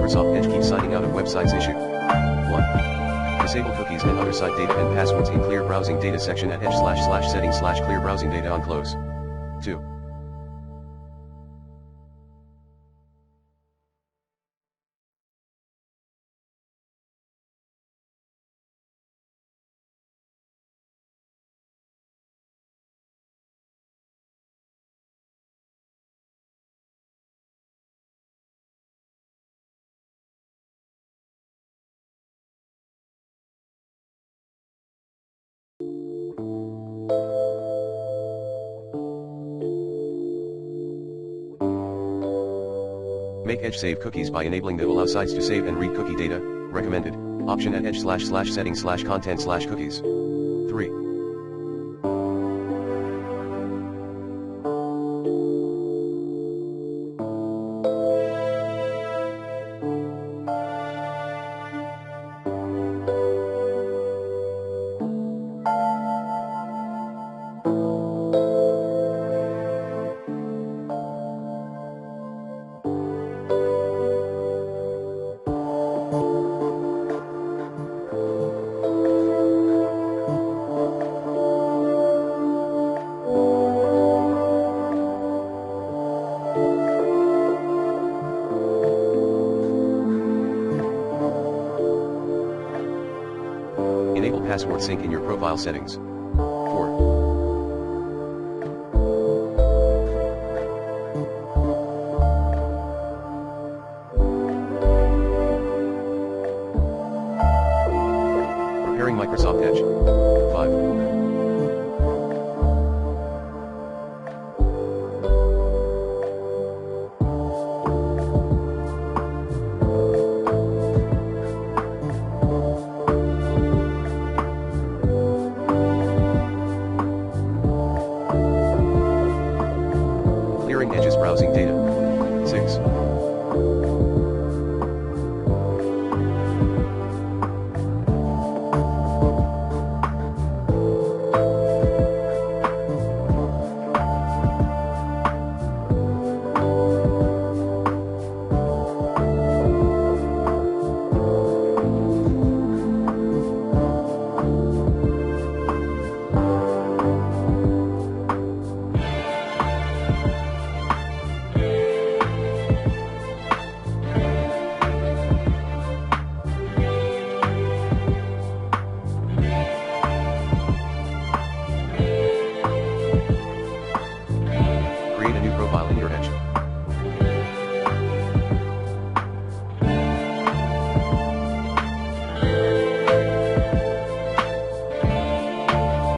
Microsoft Edge keeps signing out of websites issue. 1. Disable cookies and other site data and passwords in clear browsing data section at edge/settings/clear browsing data on close. 2. Make Edge save cookies by enabling the allow sites to save and read cookie data, recommended, option at edge/settings/content/cookies. 3. Enable password sync in your profile settings. 4. Preparing Microsoft Edge.